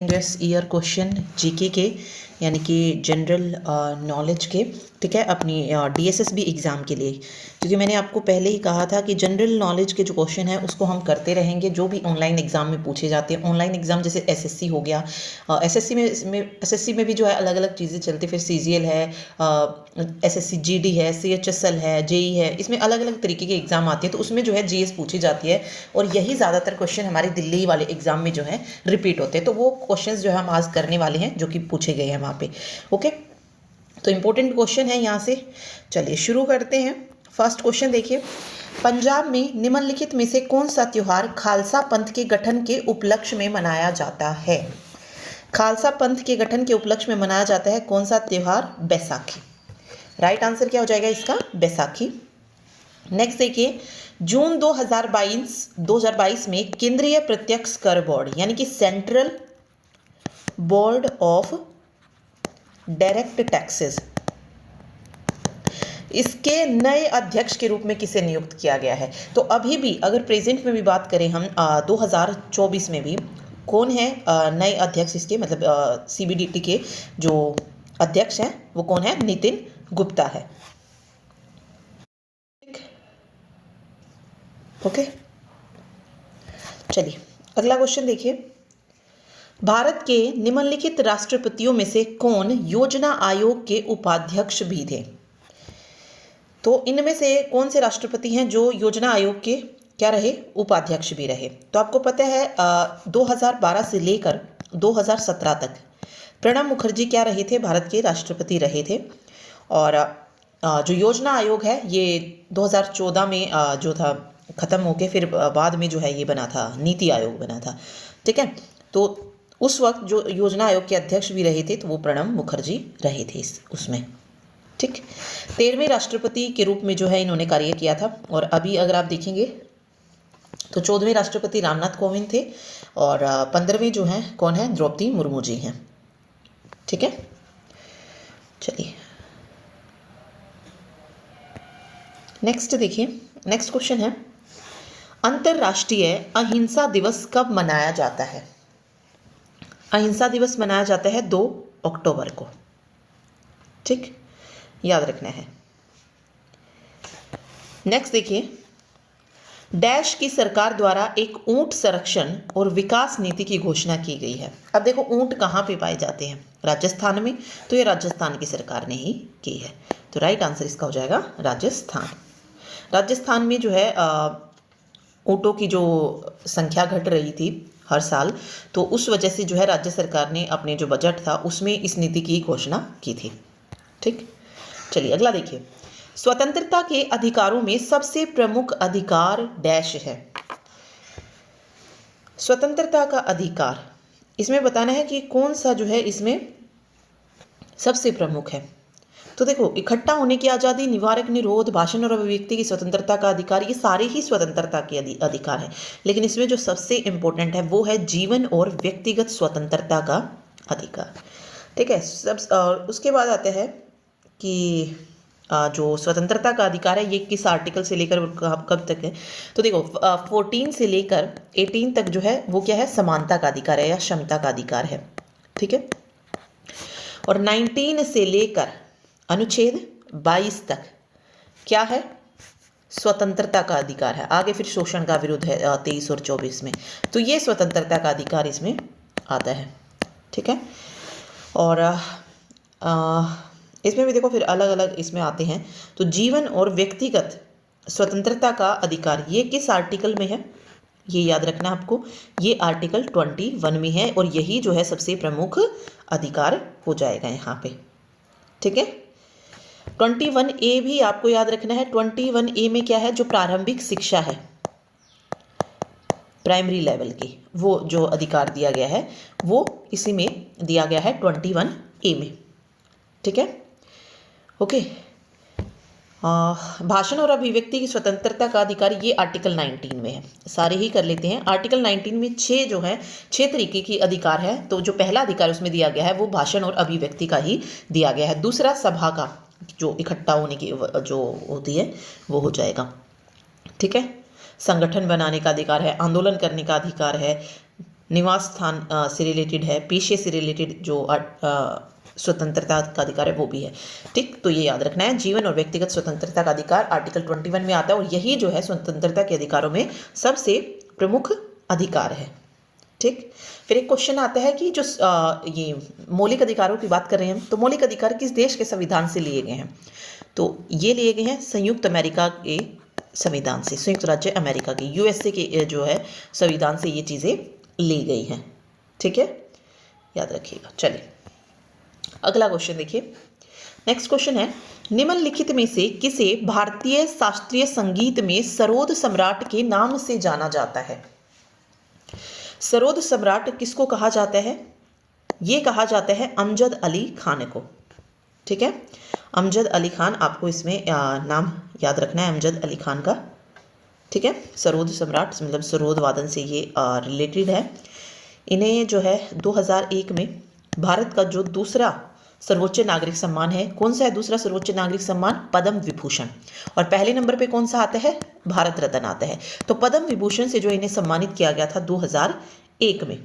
Previous year question GK के यानी कि जनरल नॉलेज के, ठीक है, अपनी डीएसएसबी एग्ज़ाम के लिए। क्योंकि मैंने आपको पहले ही कहा था कि जनरल नॉलेज के जो क्वेश्चन है उसको हम करते रहेंगे, जो भी ऑनलाइन एग्ज़ाम में पूछे जाते हैं। ऑनलाइन एग्ज़ाम जैसे एसएससी हो गया, एसएससी में भी जो है अलग अलग चीज़ें चलती, फिर सीजीएल है, एसएससी जीडी है, सीएचएसएल है, जेई है, इसमें अलग अलग तरीके के एग्ज़ाम आती है, तो उसमें जो है जीएस पूछी जाती है और यही ज़्यादातर क्वेश्चन हमारे दिल्ली वाले एग्ज़ाम में जो है रिपीट होते हैं। तो वो क्वेश्चंस जो है हम आज करने वाले हैं जो कि पूछे गए हैं वहाँ पे। ओके, तो इंपॉर्टेंट क्वेश्चन है यहाँ से। चलिए शुरू करते हैं। फर्स्ट क्वेश्चन देखिए, पंजाब में निम्नलिखित में से कौन सा त्योहार खालसा पंथ के गठन के उपलक्ष्य में मनाया जाता है? खालसा पंथ के गठन के उपलक्ष्य में मनाया जाता है कौन सा त्योहार? बैसाखी। राइट आंसर क्या हो जाएगा इसका? बैसाखी। नेक्स्ट देखिए, जून 2022 में केंद्रीय प्रत्यक्ष कर बोर्ड यानी कि central board of direct taxes, इसके नए अध्यक्ष के रूप में किसे नियुक्त किया गया है? तो अभी भी अगर प्रेजेंट में भी बात करें हम 2024 में भी कौन है नए अध्यक्ष इसके, मतलब सीबीडीटी के जो अध्यक्ष हैं वो कौन है? नितिन गुप्ता है। ओके, चलिए अगला क्वेश्चन देखिए, भारत के निम्नलिखित राष्ट्रपतियों में से कौन योजना आयोग के उपाध्यक्ष भी थे? तो इनमें से कौन से राष्ट्रपति हैं जो योजना आयोग के क्या रहे? उपाध्यक्ष भी रहे। तो आपको पता है 2012 से लेकर 2017 तक प्रणब मुखर्जी क्या रहे थे? भारत के राष्ट्रपति रहे थे। और जो योजना आयोग है ये 2014 में जो था ख़त्म होके फिर बाद में जो है ये बना था, नीति आयोग बना था। ठीक है, तो उस वक्त जो योजना आयोग के अध्यक्ष भी रहे थे तो वो प्रणब मुखर्जी रहे थे उसमें। ठीक, 13वें राष्ट्रपति के रूप में जो है इन्होंने कार्य किया था। और अभी अगर आप देखेंगे तो 14वें राष्ट्रपति रामनाथ कोविंद थे और 15वें जो हैं कौन है? द्रौपदी मुर्मू जी हैं। ठीक है, चलिए नेक्स्ट देखिए, नेक्स्ट क्वेश्चन है, अंतर्राष्ट्रीय अहिंसा दिवस कब मनाया जाता है? अहिंसा दिवस मनाया जाता है 2 अक्टूबर को। ठीक, याद रखना है। नेक्स्ट देखिए, डैश की सरकार द्वारा एक ऊंट संरक्षण और विकास नीति की घोषणा की गई है। अब देखो ऊंट कहाँ पे पाए जाते हैं? राजस्थान में, तो ये राजस्थान की सरकार ने ही की है। तो राइट आंसर इसका हो जाएगा राजस्थान। राजस्थान में जो है ऊँटों की जो संख्या घट रही थी हर साल, तो उस वजह से जो है राज्य सरकार ने अपने जो बजट था उसमें इस नीति की घोषणा की थी। ठीक, चलिए अगला देखिए, स्वतंत्रता के अधिकारों में सबसे प्रमुख अधिकार डैश है। स्वतंत्रता का अधिकार, इसमें बताना है कि कौन सा जो है इसमें सबसे प्रमुख है। तो देखो, इकट्ठा होने की आज़ादी, निवारक निरोध, भाषण और अभिव्यक्ति की स्वतंत्रता का अधिकार, ये सारे ही स्वतंत्रता के अधिकार हैं। लेकिन इसमें जो सबसे इम्पोर्टेंट है वो है जीवन और व्यक्तिगत स्वतंत्रता का अधिकार। ठीक है, सब उसके बाद आता है कि जो स्वतंत्रता का अधिकार है ये किस आर्टिकल से लेकर कब तक है? तो देखो 14 से लेकर 18 तक जो है वो क्या है? समानता का अधिकार है या क्षमता का अधिकार है। ठीक है, और 19 से लेकर अनुच्छेद 22 तक क्या है? स्वतंत्रता का अधिकार है। आगे फिर शोषण का विरोध है 23 और 24 में। तो ये स्वतंत्रता का अधिकार इसमें आता है। ठीक है, और इसमें भी देखो फिर अलग अलग इसमें आते हैं। तो जीवन और व्यक्तिगत स्वतंत्रता का अधिकार ये किस आर्टिकल में है? ये याद रखना आपको, ये आर्टिकल 21 में है और यही जो है सबसे प्रमुख अधिकार हो जाएगा यहाँ पे। ठीक है, 21A भी आपको याद रखना है। 21A में क्या है? जो प्रारंभिक शिक्षा है प्राइमरी लेवल की, वो जो अधिकार दिया गया है वो इसी में दिया गया है 21A में। ठीक है, ओके। भाषण और अभिव्यक्ति की स्वतंत्रता का अधिकार ये आर्टिकल 19 में है। सारे ही कर लेते हैं। आर्टिकल 19 में 6 जो है 6 तरीके की अधिकार है। तो जो पहला अधिकार उसमें दिया गया है वो भाषण और अभिव्यक्ति का ही दिया गया है। दूसरा सभा का जो इकट्ठा होने की जो होती है वो हो जाएगा। ठीक है, संगठन बनाने का अधिकार है, आंदोलन करने का अधिकार है, निवास स्थान से रिलेटेड है, पेशे से रिलेटेड जो स्वतंत्रता का अधिकार है वो भी है। ठीक, तो ये याद रखना है। जीवन और व्यक्तिगत स्वतंत्रता का अधिकार आर्टिकल 21 में आता है, और यही जो है स्वतंत्रता के अधिकारों में सबसे प्रमुख अधिकार है। ठीक, फिर एक क्वेश्चन आता है कि जो ये मौलिक अधिकारों की बात कर रहे हैं, तो मौलिक अधिकार किस देश के संविधान से लिए गए हैं? तो ये लिए गए हैं संयुक्त अमेरिका के संविधान से, संयुक्त राज्य अमेरिका के, यूएसए के जो है संविधान से ये चीज़ें ली गई हैं। ठीक है, याद रखिएगा। चलिए अगला क्वेश्चन देखिए। नेक्स्ट क्वेश्चन है, निम्नलिखित में से किसे भारतीय शास्त्रीय संगीत में सरोद सम्राट के नाम से जाना जाता है? सरोद सम्राट किसको कहा जाता है? ये कहा जाता है अमजद अली खान को। ठीक है, अमजद अली खान, आपको इसमें नाम याद रखना है अमजद अली खान का। ठीक है, सरोद सम्राट मतलब सरोद वादन से ये रिलेटेड है। इन्हें जो है 2001 में भारत का जो दूसरा सर्वोच्च नागरिक सम्मान है, कौन सा है दूसरा सर्वोच्च नागरिक सम्मान? पद्म विभूषण। और पहले नंबर पे कौन सा आता है? भारत रत्न आता है। तो पद्म विभूषण से जो इन्हें सम्मानित किया गया था 2001 में।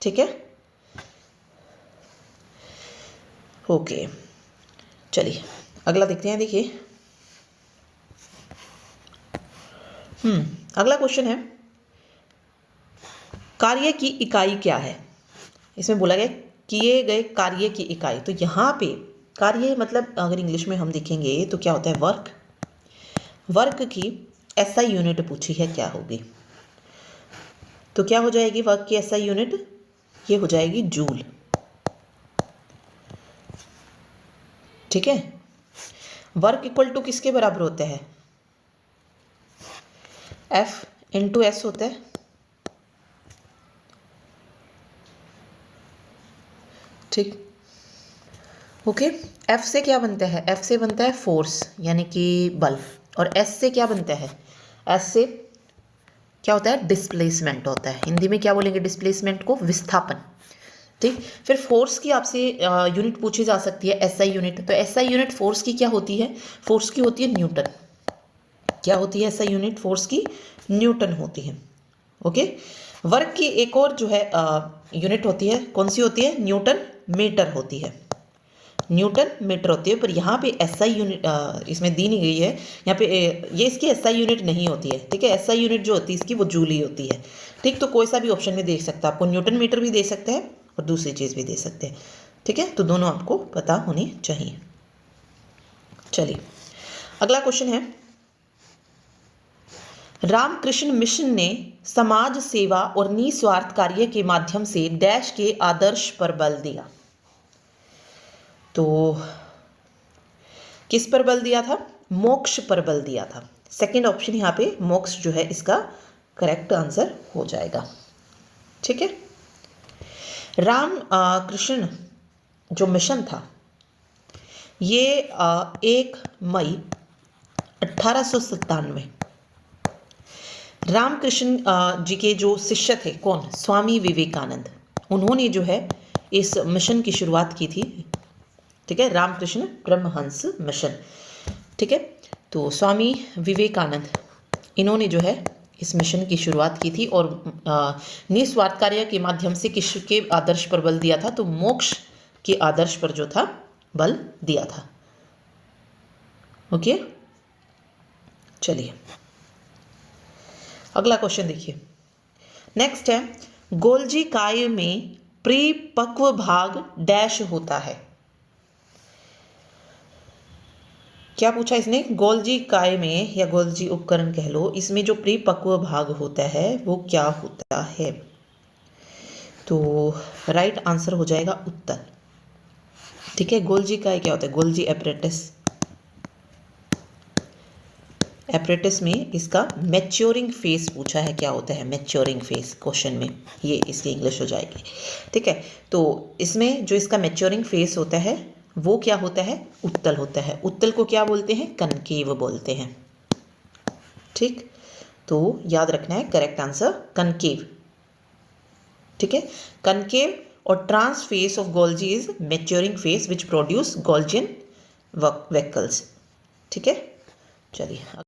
ठीक है, ओके, चलिए अगला देखते हैं। देखिए अगला क्वेश्चन है, कार्य की इकाई क्या है? इसमें बोला गया किए गए कार्य की इकाई। तो यहाँ पे कार्य मतलब अगर इंग्लिश में हम देखेंगे तो क्या होता है? वर्क। वर्क की एसआई यूनिट पूछी है, क्या होगी? तो क्या हो जाएगी वर्क की एसआई यूनिट? ये हो जाएगी जूल। ठीक है, वर्क इक्वल टू किसके बराबर होता है? एफ इंटू एस होता है। ठीक, ओके। एफ से क्या बनता है? एफ से बनता है फोर्स यानी कि बल, और एस से क्या बनता है? एस से क्या होता है? डिस्प्लेसमेंट होता है। हिंदी में क्या बोलेंगे डिस्प्लेसमेंट को? विस्थापन। ठीक, फिर फोर्स की आपसे यूनिट पूछी जा सकती है, एसआई यूनिट। तो एसआई यूनिट फोर्स की क्या होती है? फोर्स की होती है न्यूटन। क्या होती है एसआई यूनिट? फोर्स की न्यूटन होती है। ओके, वर्क की एक और जो है यूनिट होती है, कौन सी होती है? न्यूटन मीटर होती है। न्यूटन मीटर होती है, पर यहाँ पे एसआई यूनिट इसमें दी नहीं गई है। यहाँ पे ये इसकी एसआई यूनिट नहीं होती है। ठीक है, एसआई यूनिट जो होती है इसकी वो जूल ही होती है। ठीक, तो कोई सा भी ऑप्शन में दे सकता है, आपको न्यूटन मीटर भी दे सकते हैं और दूसरी चीज़ भी दे सकते हैं। ठीक है, तो दोनों आपको पता होनी चाहिए। चलिए अगला क्वेश्चन है, रामकृष्ण मिशन ने समाज सेवा और निस्वार्थ कार्य के माध्यम से डैश के आदर्श पर बल दिया। तो किस पर बल दिया था? मोक्ष पर बल दिया था। सेकंड ऑप्शन यहाँ पे मोक्ष जो है इसका करेक्ट आंसर हो जाएगा। ठीक है, राम कृष्ण जो मिशन था ये 1 मई 1897 रामकृष्ण जी के जो शिष्य थे, कौन? स्वामी विवेकानंद, उन्होंने जो है इस मिशन की शुरुआत की थी। ठीक है, रामकृष्ण परमहंस मिशन। ठीक है, तो स्वामी विवेकानंद इन्होंने जो है इस मिशन की शुरुआत की थी और निस्वार्थ कार्य के माध्यम से किसके आदर्श पर बल दिया था? तो मोक्ष के आदर्श पर जो था बल दिया था। ओके, चलिए अगला क्वेश्चन देखिए। नेक्स्ट है, गोल्जी काय में परिपक्व भाग डैश होता है। क्या पूछा इसने? गोल्जी काय में या गोल्जी उपकरण कह लो, इसमें जो परिपक्व भाग होता है वो क्या होता है? तो राइट आंसर हो जाएगा उत्तर। ठीक है, गोल्जी काय क्या होता है? Golgi apparatus. एपरेटस में इसका मैच्योरिंग फेस पूछा है, क्या होता है मैच्योरिंग फेस क्वेश्चन में, ये इसकी इंग्लिश हो जाएगी। ठीक है, तो इसमें जो इसका मैच्योरिंग फेस होता है वो क्या होता है? उत्तल होता है। उत्तल को क्या बोलते हैं? कनकेव बोलते हैं। ठीक, तो याद रखना है करेक्ट आंसर कनकेव। ठीक है, कनकेव और trans face of Golgi is maturing face which produce Golgian vesicles. ठीक है, चलिए